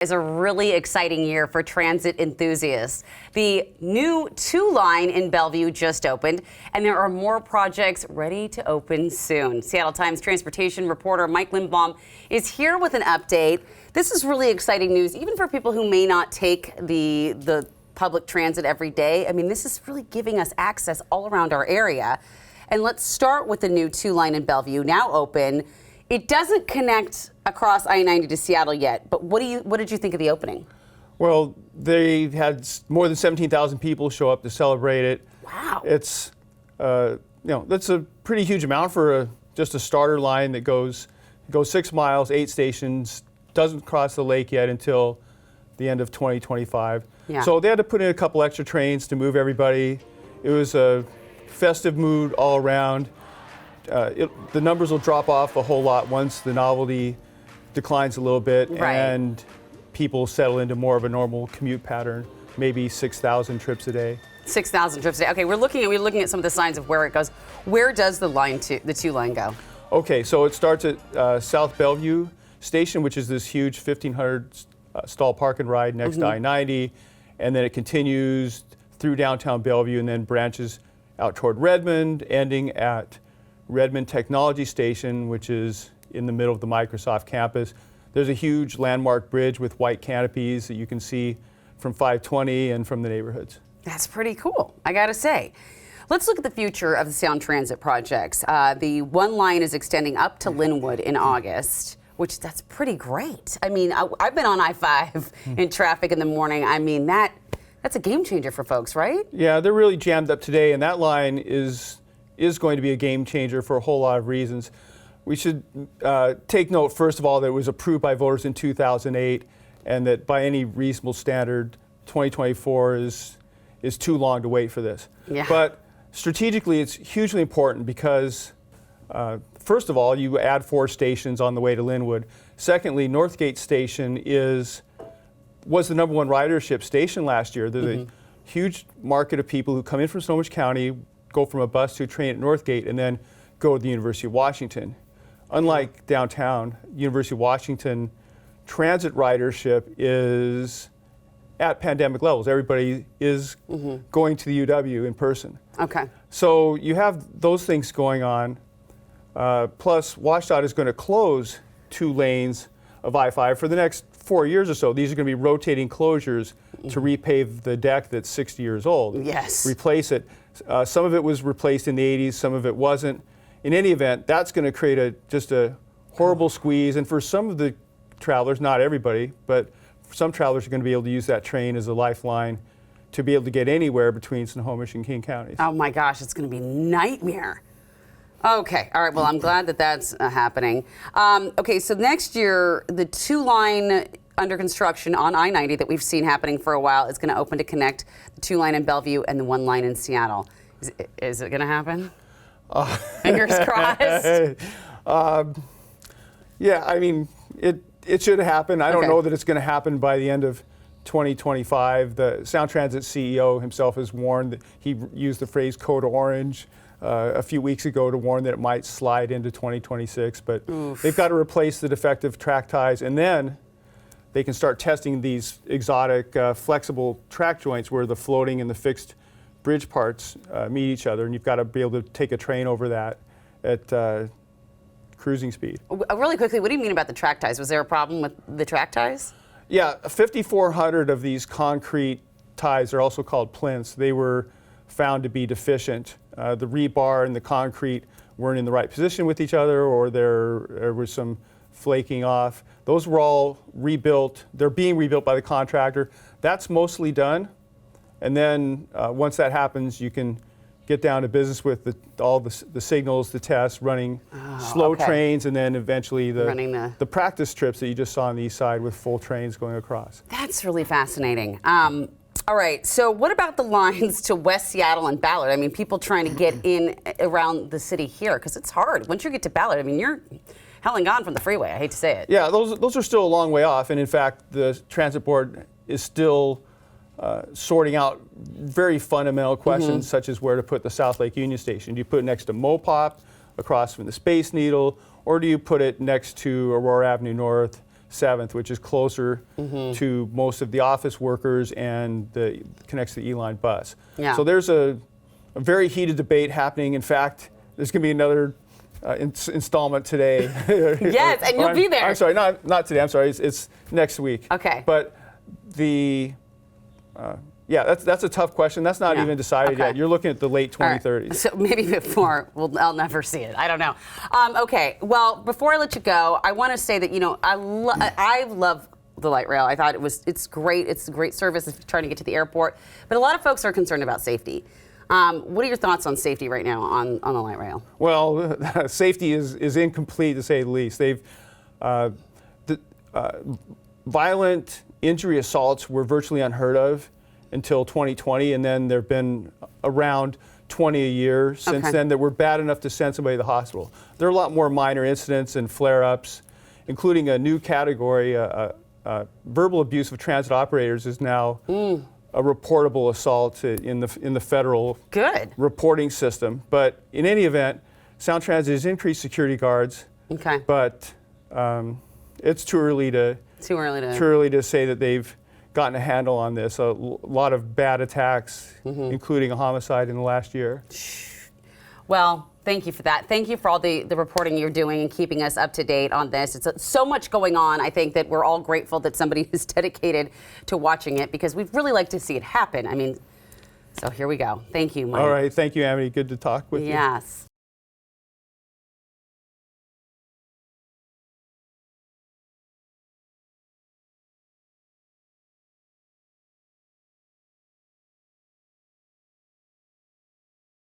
Is a really exciting year for transit enthusiasts. The new 2-line in Bellevue just opened, and there are more projects ready to open soon. Seattle Times transportation reporter Mike Lindblom is here with an update. This is really exciting news, even for people who may not take the public transit every day. I mean, this is really giving us access all around our area. And let's start with the new 2-line in Bellevue, now open. It doesn't connect across I-90 to Seattle yet, but what did you think of the opening? Well, they had more than 17,000 people show up to celebrate it. Wow. It's, that's a pretty huge amount for just a starter line that goes 6 miles, 8 stations, doesn't cross the lake yet until the end of 2025. Yeah. So they had to put in a couple extra trains to move everybody. It was a festive mood all around. The numbers will drop off a whole lot once the novelty declines a little bit, right, and people settle into more of a normal commute pattern, maybe 6,000 trips a day. 6,000 trips a day. Okay, we're looking at some of the signs of where it goes. Where does the 2-line go? Okay, so it starts at South Bellevue Station, which is this huge 1,500 stall park and ride next to I-90, and then it continues through downtown Bellevue and then branches out toward Redmond, ending at Redmond Technology Station, which is in the middle of the Microsoft campus. There's a huge landmark bridge with white canopies that you can see from 520 and from the neighborhoods. That's pretty cool, I gotta say. Let's look at the future of the Sound Transit projects. The 1 line is extending up to Linwood in August, which that's pretty great. I mean, I've been on I-5 in traffic in the morning. I mean, that's a game changer for folks, right? Yeah, they're really jammed up today, and that line is going to be a game changer for a whole lot of reasons. We should take note, first of all, that it was approved by voters in 2008, and that by any reasonable standard, 2024 is too long to wait for this. Yeah. But strategically, it's hugely important because, first of all, you add 4 stations on the way to Linwood. Secondly, Northgate Station was the #1 ridership station last year. There's a huge market of people who come in from Snohomish County, go from a bus to a train at Northgate, and then go to the University of Washington. Unlike downtown, University of Washington transit ridership is at pandemic levels. Everybody is going to the UW in person. Okay. So you have those things going on. Plus, WashDOT is going to close 2 lanes of I-5 for the next 4 years or so. These are going to be rotating closures to repave the deck that's 60 years old. Yes. Replace it. Some of it was replaced in the 80s, some of it wasn't. In any event, that's going to create just a horrible squeeze. And for some of the travelers, not everybody, but some travelers are going to be able to use that train as a lifeline to be able to get anywhere between Snohomish and King counties. Oh my gosh, it's going to be a nightmare. Okay, all right, well, I'm glad that that's happening. Okay, so next year, the 2-line under construction on I-90 that we've seen happening for a while is going to open to connect the 2-line in Bellevue and the 1 line in Seattle. Is it going to happen? Fingers crossed. Yeah, I mean, it should happen. I don't know that it's going to happen by the end of 2025. The Sound Transit CEO himself has warned that he used the phrase code orange a few weeks ago to warn that it might slide into 2026. But they've got to replace the defective track ties, and then they can start testing these exotic flexible track joints where the floating and the fixed bridge parts meet each other, and you've got to be able to take a train over that at cruising speed. Really quickly, what do you mean about the track ties? Was there a problem with the track ties? Yeah, 5,400 of these concrete ties are also called plinths. They were found to be deficient. The rebar and the concrete weren't in the right position with each other, or there was some flaking off. Those were all rebuilt. They're being rebuilt by the contractor. That's mostly done. And then once that happens, you can get down to business with all the signals, the tests, running slow trains, and then eventually the practice trips that you just saw on the east side with full trains going across. That's really fascinating. All right, so what about the lines to West Seattle and Ballard? I mean, people trying to get in around the city here, because it's hard. Once you get to Ballard, I mean, you're hell and gone from the freeway. I hate to say it. Yeah, those are still a long way off. And in fact, the transit board is still sorting out very fundamental questions, such as where to put the South Lake Union Station. Do you put it next to Mopop, across from the Space Needle, or do you put it next to Aurora Avenue North, 7th, which is closer to most of the office workers and connects to the E-Line bus. Yeah. So there's a very heated debate happening. In fact, there's going to be another installment today. Yes, and you'll be there. I'm sorry, not today. I'm sorry. It's next week. Okay. But that's a tough question. That's not even decided yet. You're looking at the late 2030s. Right. So maybe before, I'll never see it. I don't know. Okay, well, before I let you go, I want to say that, I love the light rail. I thought it's great. It's a great service if you're trying to get to the airport. But a lot of folks are concerned about safety. What are your thoughts on safety right now on the light rail? Well, safety is incomplete, to say the least. Violent injury assaults were virtually unheard of until 2020, and then there have been around 20 a year since then that were bad enough to send somebody to the hospital. There are a lot more minor incidents and flare-ups, including a new category. Verbal abuse of transit operators is now a reportable assault in the federal reporting system. But in any event, Sound Transit has increased security guards. Okay. But it's too early to say that they've gotten a handle on this. A lot of bad attacks, including a homicide in the last year. Well, thank you for that. Thank you for all the reporting you're doing and keeping us up to date on this. It's so much going on. I think that we're all grateful that somebody is dedicated to watching it, because we'd really like to see it happen. I mean, so here we go. Thank you, Mike. All right. Thank you, Amity. Good to talk with you. Yes.